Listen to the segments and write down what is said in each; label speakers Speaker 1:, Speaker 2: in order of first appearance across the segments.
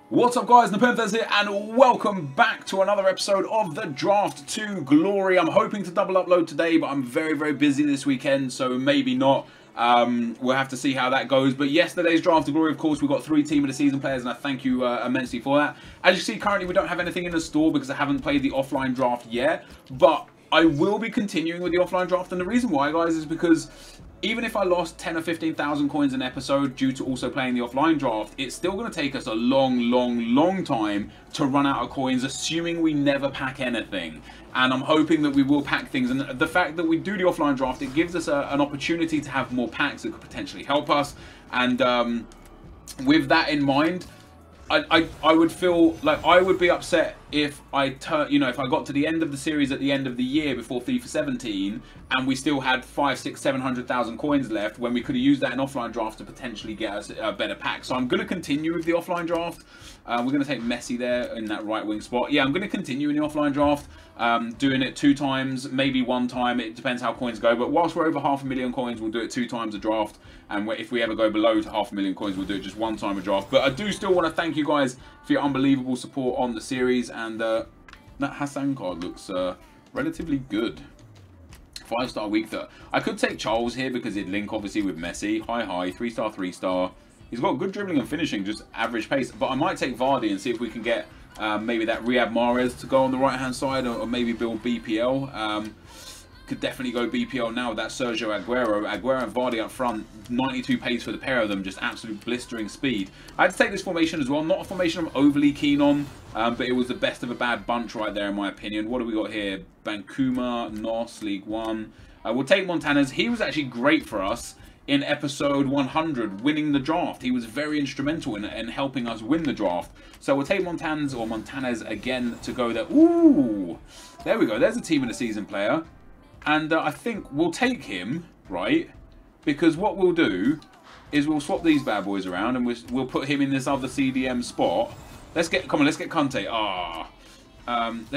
Speaker 1: What's up guys, NepentheZ here and welcome back to another episode of the Draft to Glory. I'm hoping to double upload today, but I'm very busy this weekend, so maybe not. We'll have to see how that goes. But yesterday's Draft to Glory, of course, we got 3 Team of the Season players, and I thank you immensely for that. As you see, currently we don't have anything in the store because I haven't played the offline draft yet, but I will be continuing with the offline draft, and the reason why, guys, is because even if I lost 10 or 15,000 coins an episode due to also playing the offline draft, it's still going to take us a long time to run out of coins, assuming we never pack anything. And I'm hoping that we will pack things. And the fact that we do the offline draft, it gives us an opportunity to have more packs that could potentially help us. And with that in mind, I would feel like I would be upset if if I got to the end of the series at the end of the year before FIFA 17 and we still had 500, 600, 700,000 coins left when we could have used that in offline draft to potentially get us a better pack. So I'm going to continue with the offline draft. We're going to take Messi there in that right wing spot. Yeah, I'm going to continue in the offline draft, doing it 2 times, maybe 1 time. It depends how coins go. But whilst we're over 500,000 coins, we'll do it 2 times a draft. And if we ever go below to 500,000 coins, we'll do it just 1 time a draft. But I do still want to thank you guys for your unbelievable support on the series. And that Hassan card looks relatively good. 5-star week there. I could take Charles here because he'd link obviously with Messi. High, 3-star, 3-star. He's got good dribbling and finishing, just average pace. But I might take Vardy and see if we can get maybe that Riyad Mahrez to go on the right-hand side, or maybe build BPL. Could definitely go BPL now with that Sergio Aguero. Aguero and Vardy up front, 92 pace for the pair of them, just absolute blistering speed. I had to take this formation as well. Not a formation I'm overly keen on, but it was the best of a bad bunch right there in my opinion. What do we got here? Bankuma, Nos, League 1. We'll take Montanez. He was actually great for us in episode 100, winning the draft. He was very instrumental in helping us win the draft. So we'll take Montanez again to go there. Ooh, there we go. There's a Team of the Season player. And I think we'll take him, right? Because what we'll do is we'll swap these bad boys around and we'll put him in this other CDM spot. Let's get Conte. Let's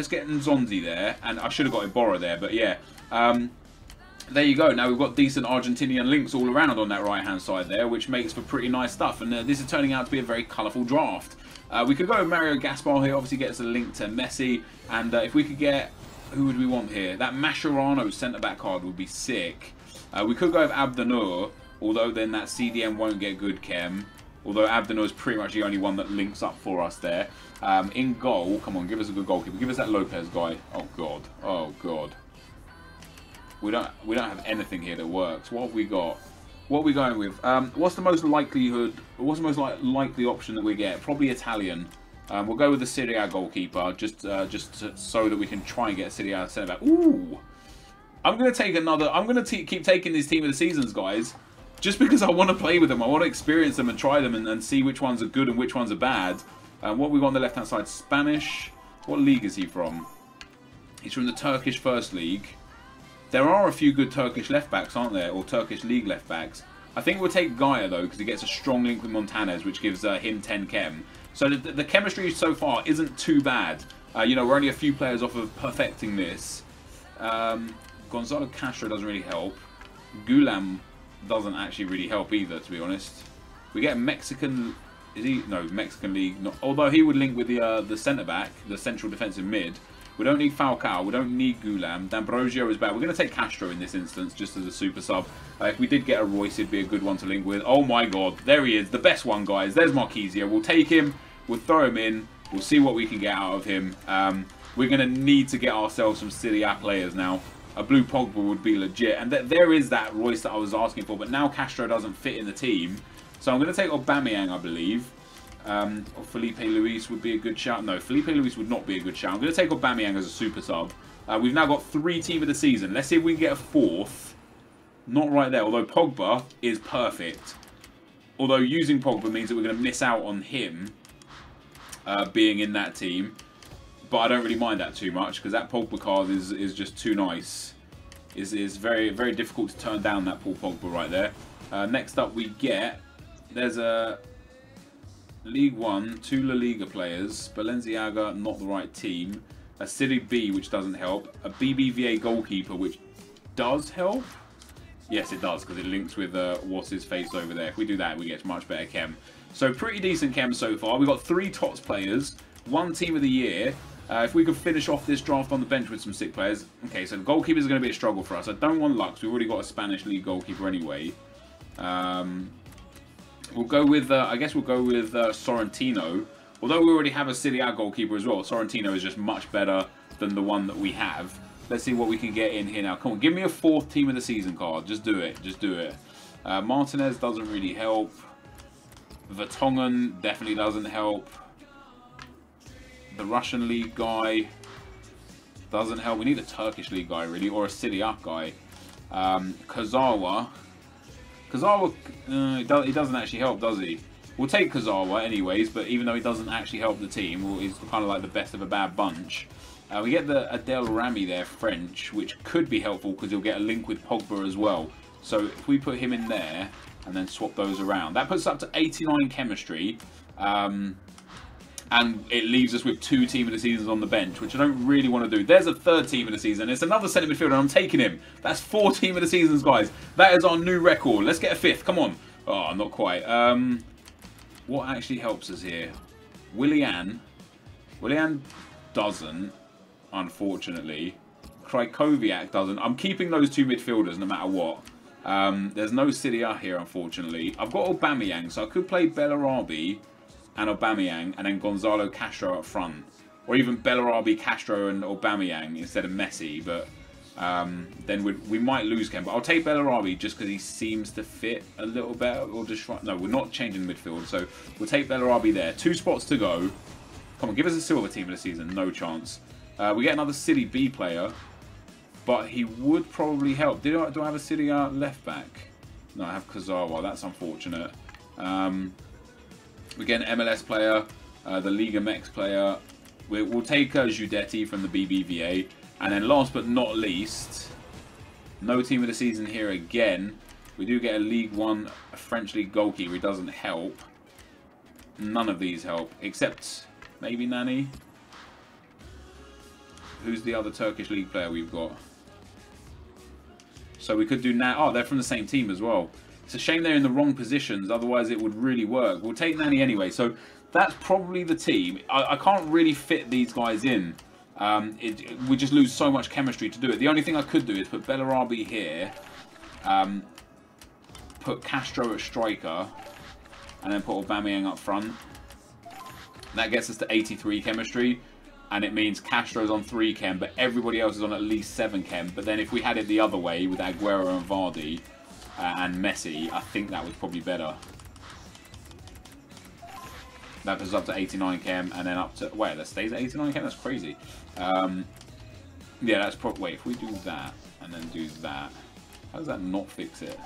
Speaker 1: get Nzonzi there. And I should have got Iborra there, but yeah. There you go. Now we've got decent Argentinian links all around on that right-hand side there, which makes for pretty nice stuff. And this is turning out to be a very colourful draft. We could go with Mario Gaspar here. Obviously gets a link to Messi. And if we could get... Who would we want here? That Mascherano centre-back card would be sick. We could go with Abdenur, although then that CDM won't get good chem. Although Abdenur is pretty much the only one that links up for us there. In goal, come on, give us a good goalkeeper. Give us that Lopez guy. Oh god. Oh god. We don't have anything here that works. What have we got? What are we going with? What's the most likelihood? What's the most likely option that we get? Probably Italian. We'll go with the Serie A goalkeeper, just so that we can try and get a Serie A centre back. Ooh, I'm gonna take another. I'm gonna keep taking these Team of the Seasons, guys, just because I want to play with them. I want to experience them and try them and see which ones are good and which ones are bad. What we got on the left-hand side? Spanish. What league is he from? He's from the Turkish First League. There are a few good Turkish left-backs, aren't there? Or Turkish League left-backs. I think we'll take Gaia, though, because he gets a strong link with Montanez, which gives him 10 chem. So the chemistry so far isn't too bad. You know, we're only a few players off of perfecting this. Gonzalo Castro doesn't really help. Gulam doesn't actually really help either, to be honest. We get Mexican... Is he? No, Mexican League. Not, although he would link with the centre-back, the central defensive mid. We don't need Falcao. We don't need Gulam. D'Ambrosio is bad. We're going to take Castro in this instance, just as a super sub. If we did get a Royce, it'd be a good one to link with. Oh my god. There he is. The best one, guys. There's Marquisio. We'll take him. We'll throw him in. We'll see what we can get out of him. We're going to need to get ourselves some Serie A players now. A blue Pogba would be legit. And there is that Royce that I was asking for. But now Castro doesn't fit in the team. So I'm going to take Aubameyang, I believe. Or Felipe Luis would be a good shout. No, Felipe Luis would not be a good shout. I'm going to take Aubameyang as a super sub. We've now got 3 Team of the Season. Let's see if we can get a 4th. Not right there, although Pogba is perfect. Although using Pogba means that we're going to miss out on him being in that team. But I don't really mind that too much, because that Pogba card is just too nice. Is very difficult to turn down, that Paul Pogba right there. Next up we get... There's a... League 1, 2 La Liga players, Balenciaga, not the right team, a Serie B, which doesn't help, a BBVA goalkeeper, which does help. Yes, it does, because it links with what's his face over there. If we do that, we get much better chem. So pretty decent chem so far. We've got 3 TOTS players, 1 team of the year. If we could finish off this draft on the bench with some sick players. Okay, so goalkeeper is going to be a struggle for us. I don't want Lux. We've already got a Spanish league goalkeeper anyway. We'll go with, I guess we'll go with Sorrentino. Although we already have a Serie A goalkeeper as well, Sorrentino is just much better than the one that we have. Let's see what we can get in here now. Come on, give me a 4th team of the season card. Just do it. Just do it. Martinez doesn't really help. Vertonghen definitely doesn't help. The Russian league guy doesn't help. We need a Turkish league guy, really, or a Serie A guy. Kazawa. Kazawa, he doesn't actually help, does he? We'll take Kazawa anyways, but even though he doesn't actually help the team, he's kind of like the best of a bad bunch. We get the Adel Rami there, French, which could be helpful because he'll get a link with Pogba as well. So if we put him in there and then swap those around, that puts us up to 89 chemistry. And it leaves us with 2 team of the seasons on the bench, which I don't really want to do. There's a 3rd team of the season. It's another centre midfielder, and I'm taking him. That's 4 team of the seasons, guys. That is our new record. Let's get a 5th. Come on. Oh, not quite. What actually helps us here? Willian doesn't, unfortunately. Krajkowiak doesn't. I'm keeping those 2 midfielders no matter what. There's no Serie A here, unfortunately. I've got Aubameyang, so I could play Bellarabi and Aubameyang, and then Gonzalo Castro up front. Or even Bellarabi, Castro, and Aubameyang instead of Messi. But then we might lose Ken. But I'll take Bellarabi just because he seems to fit a little better. Or just no, we're not changing the midfield. So we'll take Bellarabi there. 2 spots to go. Come on, give us a silver team of the season. No chance. We get another City B player. But he would probably help. Do I have a City A left back? No, I have Kazawa. That's unfortunate. We get an MLS player, the Liga MX player. We'll take Giudetti from the BBVA. And then last but not least, no team of the season here again. We do get a League One, a French League goalkeeper. He doesn't help. None of these help, except maybe Nani. Who's the other Turkish League player we've got? So we could do now. Oh, they're from the same team as well. It's a shame they're in the wrong positions, otherwise it would really work. We'll take Nani anyway, so that's probably the team. I can't really fit these guys in. We just lose so much chemistry to do it. The only thing I could do is put Bellarabi here, put Castro at striker, and then put Aubameyang up front. That gets us to 83 chemistry, and it means Castro's on 3 chem, but everybody else is on at least 7 chem. But then if we had it the other way with Aguero and Vardy, and Messi, I think that was probably better. That puts us up to 89 chem, and then up to... Wait, that stays at 89 chem? That's crazy. Yeah, that's probably... Wait, if we do that, and then do that, how does that not fix it?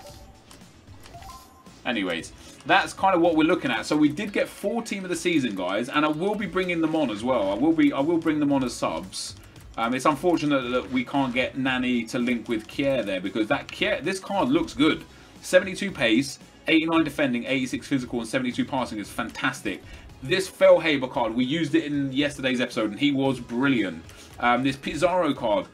Speaker 1: Anyways, that's kind of what we're looking at. So we did get 4 team of the season, guys, and I will be bringing them on as well. I will bring them on as subs. It's unfortunate that we can't get Nani to link with Kier there, because that this card looks good. 72 pace, 89 defending, 86 physical, and 72 passing is fantastic. This Fellhaber card, we used it in yesterday's episode, and he was brilliant. This Pizarro card,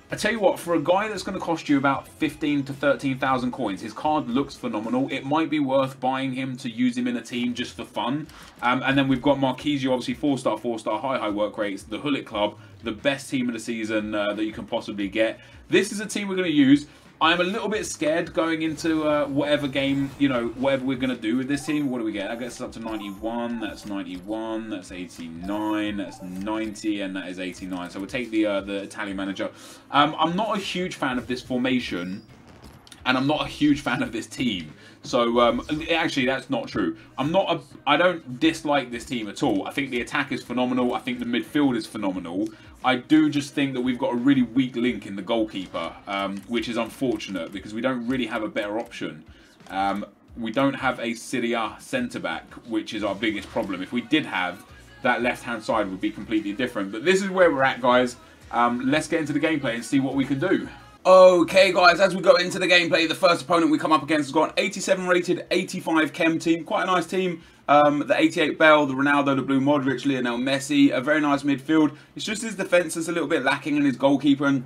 Speaker 1: I tell you what, for a guy that's going to cost you about 15 to 13,000 coins, his card looks phenomenal. It might be worth buying him to use him in a team just for fun. And then we've got Marquisio, obviously 4-star, high work rates, the Hullet Club, the best team of the season that you can possibly get. This is a team we're going to use. I'm a little bit scared going into whatever game, you know, whatever we're going to do with this team. What do we get? That gets us up to 91, that's 91, that's 89, that's 90, and that is 89. So we'll take the Italian manager. I'm not a huge fan of this formation, and I'm not a huge fan of this team. So, actually, that's not true. I don't dislike this team at all. I think the attack is phenomenal. I think the midfield is phenomenal. I do just think that we've got a really weak link in the goalkeeper, which is unfortunate because we don't really have a better option. We don't have a Serie A centre-back, which is our biggest problem. If we did have, that left-hand side would be completely different. But this is where we're at, guys. Let's get into the gameplay and see what we can do. Okay, guys, as we go into the gameplay, the first opponent we come up against has got an 87 rated, 85 chem team. Quite a nice team. The 88 Bell, the Ronaldo, the Blue Modric, Lionel Messi. A very nice midfield. It's just his defence is a little bit lacking in his goalkeeper. And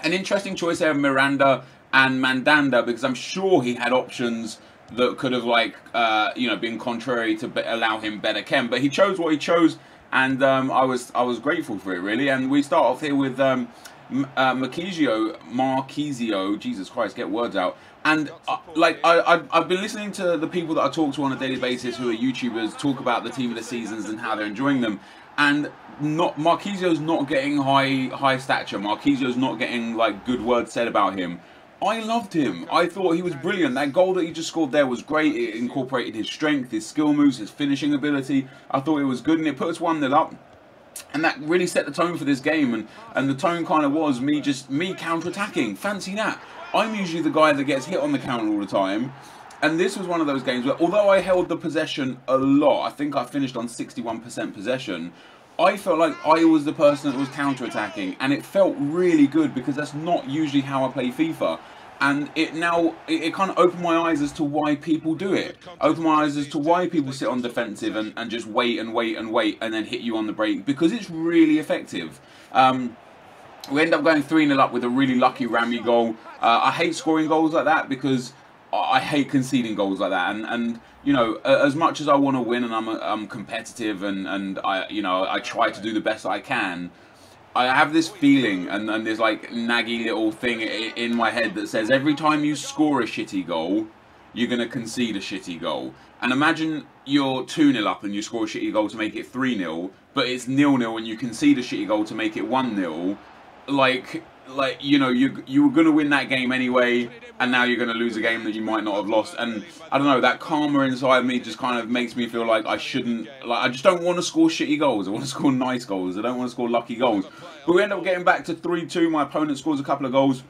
Speaker 1: an interesting choice there of Miranda and Mandanda, because I'm sure he had options that could have like you know, been contrary to allow him better chem, but he chose what he chose, and I was grateful for it, really. And we start off here with Marquisio, Jesus Christ, get words out. And I've been listening to the people that I talk to on a daily basis who are YouTubers talk about the team of the seasons and how they're enjoying them, and Marquisio's not getting high stature. Marquisio's not getting like good words said about him. I loved him. I thought he was brilliant. That goal that he just scored there was great. It incorporated his strength, his skill moves, his finishing ability. I thought it was good, and it put us 1-0 up. And that really set the tone for this game. And the tone kind of was me counter-attacking. Fancy that. I'm usually the guy that gets hit on the counter all the time. And this was one of those games where, although I held the possession a lot, I think I finished on 61% possession, I felt like I was the person that was counter-attacking, and it felt really good because that's not usually how I play FIFA. And it kind of opened my eyes as to why people do it. Opened my eyes as to why people sit on defensive and just wait and wait and wait and then hit you on the break, because it's really effective. We end up going 3-0 up with a really lucky Rami goal. I hate scoring goals like that because I hate conceding goals like that, and you know, as much as I want to win and I'm competitive and I try to do the best I can, I have this feeling and there's like naggy little thing in my head that says every time you score a shitty goal, you're going to concede a shitty goal. And imagine you're 2-0 up and you score a shitty goal to make it 3-0, but it's 0-0 and you concede a shitty goal to make it 1-0. Like you know, you were going to win that game anyway, and now you're going to lose a game that you might not have lost. And I don't know, that karma inside me just kind of makes me feel like I shouldn't, like I just don't want to score shitty goals. I want to score nice goals. I don't want to score lucky goals. But we end up getting back to 3-2. My opponent scores a couple of goals.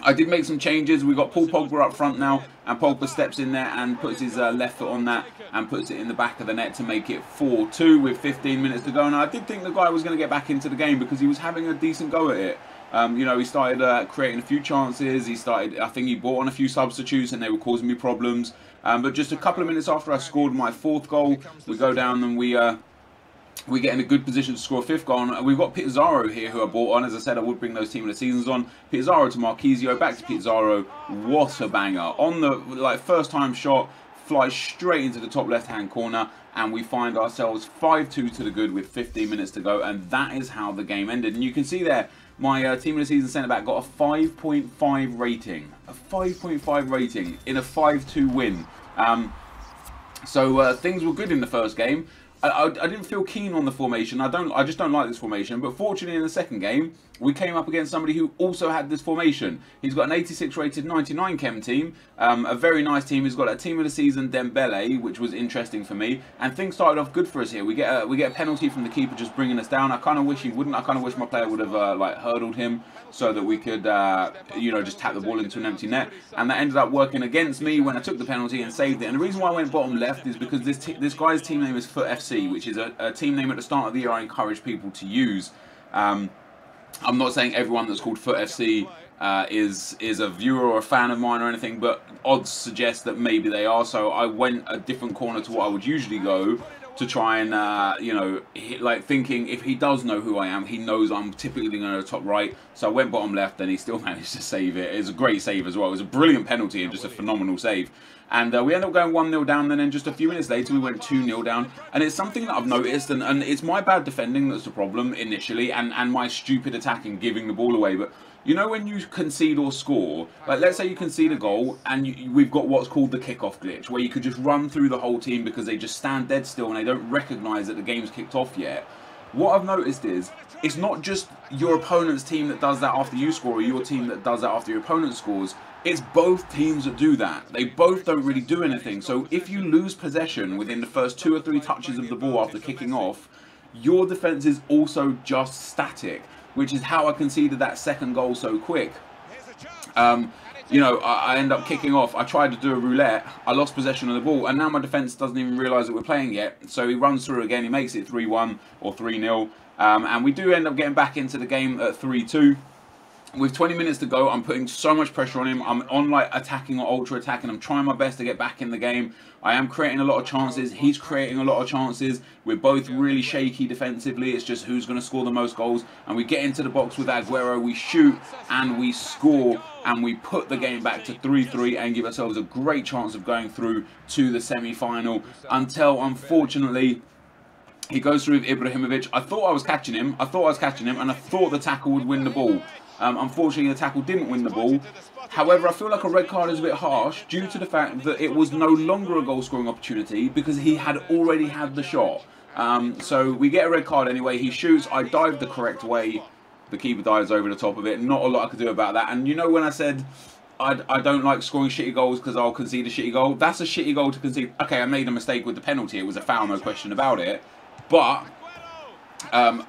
Speaker 1: I did make some changes. We got Paul Pogba up front now, and Pogba steps in there and puts his left foot on that and puts it in the back of the net to make it 4-2 with 15 minutes to go. And I did think the guy was going to get back into the game because he was having a decent go at it. You know, he started creating a few chances. I think he brought on a few substitutes and they were causing me problems. But just a couple of minutes after I scored my 4th goal, we go down and we get in a good position to score a 5th goal. And we've got Pizarro here who I brought on. As I said, I would bring those team of the seasons on. Pizarro to Marquisio, back to Pizarro. What a banger. On the first time shot, flies straight into the top left-hand corner. And we find ourselves 5-2 to the good with 15 minutes to go. And that is how the game ended. And you can see there, my team of the season centre-back got a 5.5 rating. A 5.5 rating in a 5-2 win. So things were good in the first game. I didn't feel keen on the formation. I just don't like this formation. But fortunately, in the second game, we came up against somebody who also had this formation. He's got an 86 rated 99 chem team, a very nice team. He's got a team of the season Dembele, which was interesting for me. And things started off good for us here. We get a penalty from the keeper just bringing us down. I kind of wish he wouldn't. I kind of wish my player would have like hurdled him so that we could you know, just tap the ball into an empty net. And that ended up working against me when I took the penalty and saved it. And the reason why I went bottom left is because this guy's team name is FUT FC, which is a team name at the start of the year I encourage people to use. I'm not saying everyone that's called FUT FC is a viewer or a fan of mine or anything, but odds suggest that maybe they are. So I went a different corner to what I would usually go to try and, you know, like thinking if he does know who I am, he knows I'm typically going to go top right. So I went bottom left and he still managed to save it. It was a great save as well. It was a brilliant penalty and just a phenomenal save. And we ended up going 1-0 down, and then just a few minutes later we went 2-0 down. And it's something that I've noticed, and it's my bad defending that's the problem initially, and my stupid attacking, giving the ball away. But you know, when you concede or score, like let's say you concede a goal and we've got what's called the kickoff glitch, where you could just run through the whole team because they just stand dead still and they don't recognise that the game's kicked off yet. What I've noticed is, it's not just your opponent's team that does that after you score or your team that does that after your opponent scores. It's both teams that do that. They both don't really do anything. So if you lose possession within the first 2 or 3 touches of the ball after kicking off, your defence is also just static, which is how I conceded that second goal so quick. You know, I end up kicking off. I tried to do a roulette. I lost possession of the ball, and now my defence doesn't even realise that we're playing yet. So he runs through again. He makes it 3-1 or 3-0. And we do end up getting back into the game at 3-2. With 20 minutes to go, I'm putting so much pressure on him. I'm on like attacking or ultra attacking. I'm trying my best to get back in the game. I am creating a lot of chances. He's creating a lot of chances. We're both really shaky defensively. It's just who's going to score the most goals. And we get into the box with Aguero. We shoot and we score. And we put the game back to 3-3 and give ourselves a great chance of going through to the semi-final. Until, unfortunately, he goes through with Ibrahimovic. I thought I was catching him. And I thought the tackle would win the ball. Unfortunately, the tackle didn't win the ball. However, I feel like a red card is a bit harsh due to the fact that it was no longer a goal-scoring opportunity because he had already had the shot. So we get a red card anyway. He shoots. I dive the correct way. The keeper dives over the top of it. Not a lot I could do about that. And you know when I said I don't like scoring shitty goals because I'll concede a shitty goal? That's a shitty goal to concede. Okay, I made a mistake with the penalty. It was a foul, no question about it. But,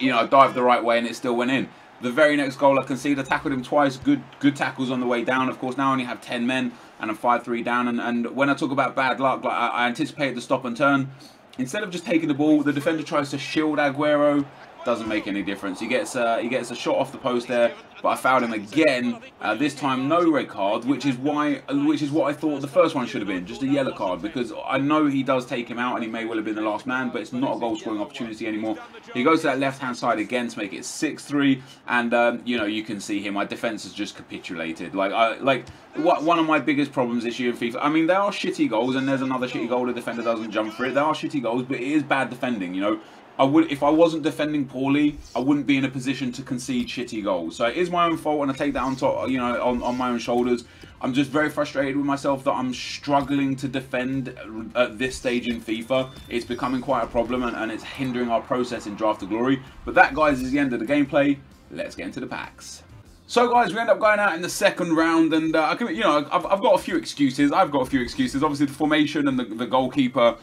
Speaker 1: you know, I dived the right way and it still went in. The very next goal I conceded, I tackled him twice. Good tackles on the way down. Of course, now I only have 10 men and I'm 5-3 down. And when I talk about bad luck, like I anticipated the stop and turn. Instead of just taking the ball, the defender tries to shield Aguero. Doesn't make any difference. He gets a shot off the post there, but I fouled him again. This time no red card, which is what I thought the first one should have been, just a yellow card, because I know he does take him out and he may well have been the last man, but it's not a goal scoring opportunity anymore. He goes to that left hand side again to make it 6-3, and you know, you can see here my defense has just capitulated. One of my biggest problems this year in FIFA. I mean, there are shitty goals, and there's another shitty goal the defender doesn't jump for it. There are shitty goals, but it is bad defending. You know. If I wasn't defending poorly, I wouldn't be in a position to concede shitty goals. So it is my own fault, and I take that on top, you know, on my own shoulders. I'm just very frustrated with myself that I'm struggling to defend at this stage in FIFA. It's becoming quite a problem, and it's hindering our process in Draft to Glory. But that, guys, is the end of the gameplay. Let's get into the packs. So, guys, we end up going out in the second round, and I've got a few excuses. Obviously, the formation and the goalkeeper.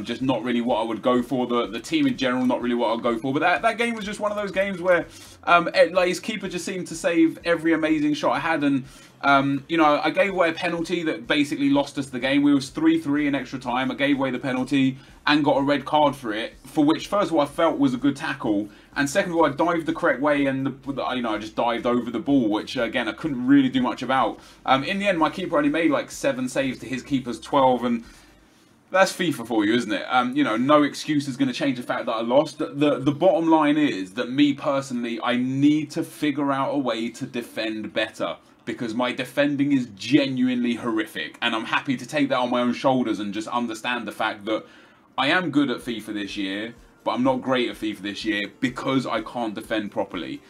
Speaker 1: Just not really what I would go for. The team in general, not really what I'd go for. But that game was just one of those games where like his keeper just seemed to save every amazing shot I had. And, you know, I gave away a penalty that basically lost us the game. We was 3-3 in extra time. I gave away the penalty and got a red card for it, for which, first of all, I felt was a good tackle. And second of all, I dived the correct way and, you know, I just dived over the ball, which, again, I couldn't really do much about. In the end, my keeper only made like 7 saves to his keeper's 12, and that's FIFA for you, isn't it? You know, no excuse is going to change the fact that I lost. The bottom line is that me personally, I need to figure out a way to defend better, because my defending is genuinely horrific, and I'm happy to take that on my own shoulders and just understand the fact that I am good at FIFA this year, but I'm not great at FIFA this year because I can't defend properly.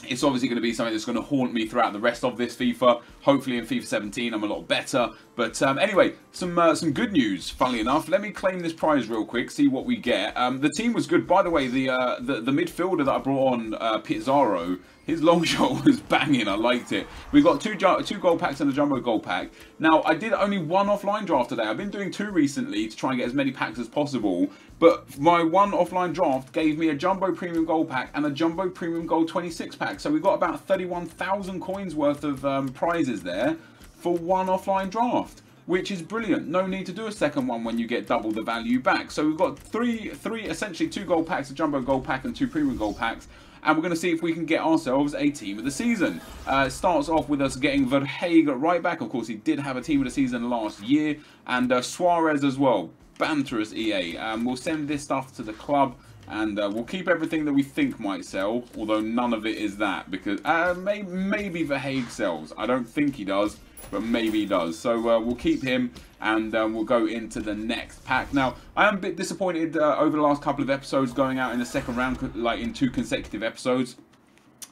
Speaker 1: It's obviously going to be something that's going to haunt me throughout the rest of this FIFA. Hopefully in FIFA 17 I'm a lot better. But anyway, some good news, funnily enough. Let me claim this prize real quick, see what we get. The team was good. By the way, the midfielder that I brought on, Pizarro, his long shot was banging. I liked it. We got two gold packs and a jumbo gold pack. Now, I did only one offline draft today. I've been doing 2 recently to try and get as many packs as possible. But my one offline draft gave me a jumbo premium gold pack and a jumbo premium gold 26 pack. So we got about 31,000 coins worth of prizes there for one offline draft, which is brilliant. No need to do a second one when you get double the value back. So we've got essentially 2 gold packs, a jumbo gold pack and 2 premium gold packs. And we're going to see if we can get ourselves a team of the season. It starts off with us getting Verhaeg at right back. Of course, he did have a team of the season last year. And Suarez as well. Banterous EA. We'll send this stuff to the club. And we'll keep everything that we think might sell. Although none of it is that. Because maybe Verhaeg sells. I don't think he does. But maybe he does. So we'll keep him. And we'll go into the next pack. Now, I am a bit disappointed over the last couple of episodes going out in the second round, like in 2 consecutive episodes.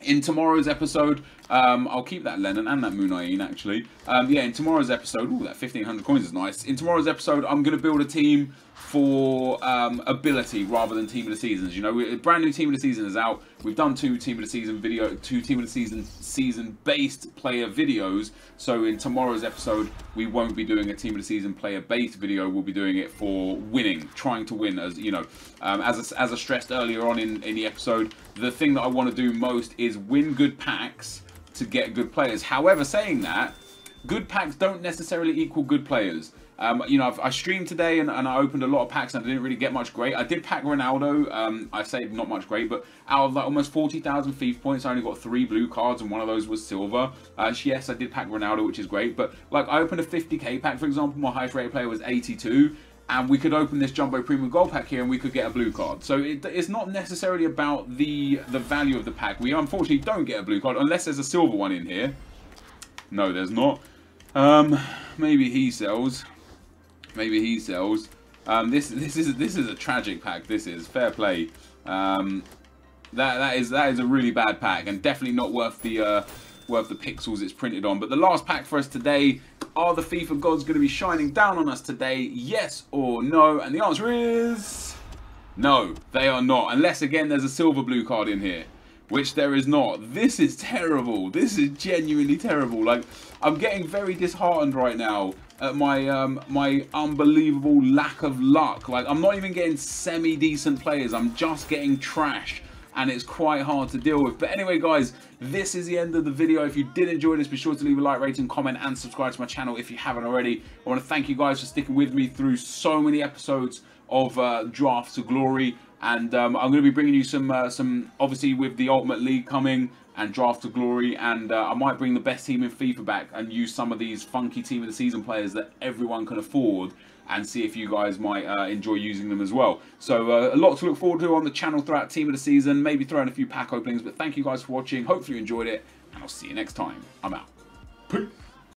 Speaker 1: In tomorrow's episode, I'll keep that Lennon and that Munayin actually. Yeah, in tomorrow's episode, ooh, that 1,500 coins is nice. In tomorrow's episode, I'm going to build a team for ability rather than team of the seasons. You know, a brand new team of the season is out. We've done 2 team of the season season based player videos. So in tomorrow's episode, we won't be doing a team of the season player based video. We'll be doing it for winning, trying to win. As you know, as I stressed earlier on in the episode, the thing that I want to do most is win good packs to get good players. However, saying that, good packs don't necessarily equal good players. You know, I streamed today and I opened a lot of packs and I didn't really get much great. I did pack Ronaldo. I say not much great, but out of like almost 40,000 FIFA points, I only got 3 blue cards and one of those was silver. Yes, I did pack Ronaldo, which is great, but like I opened a 50k pack, for example. My highest rated player was 82. And we could open this Jumbo Premium Gold pack here and we could get a blue card. So it's not necessarily about the value of the pack. We unfortunately don't get a blue card unless there's a silver one in here. No, there's not. Maybe he sells. Maybe he sells. This is a tragic pack. This is fair play. That is a really bad pack and definitely not worth the pixels it's printed on. But the last pack for us today, are the FIFA gods going to be shining down on us today? Yes or no? And the answer is no, they are not. Unless again there's a silver blue card in here, which there is not. This is terrible. This is genuinely terrible. Like, I'm getting very disheartened right now at my my unbelievable lack of luck. Like, I'm not even getting semi-decent players. I'm just getting trash. And it's quite hard to deal with. But anyway, guys, this is the end of the video. If you did enjoy this, be sure to leave a like, rating, comment, and subscribe to my channel if you haven't already. I want to thank you guys for sticking with me through so many episodes of Draft to Glory. And I'm going to be bringing you some obviously with the Ultimate League coming and Draft to Glory. And I might bring the best team in FIFA back and use some of these funky Team of the Season players that everyone can afford, and see if you guys might enjoy using them as well. So a lot to look forward to on the channel throughout Team of the Season, maybe throwing a few pack openings, but thank you guys for watching. Hopefully you enjoyed it, and I'll see you next time. I'm out. Peace.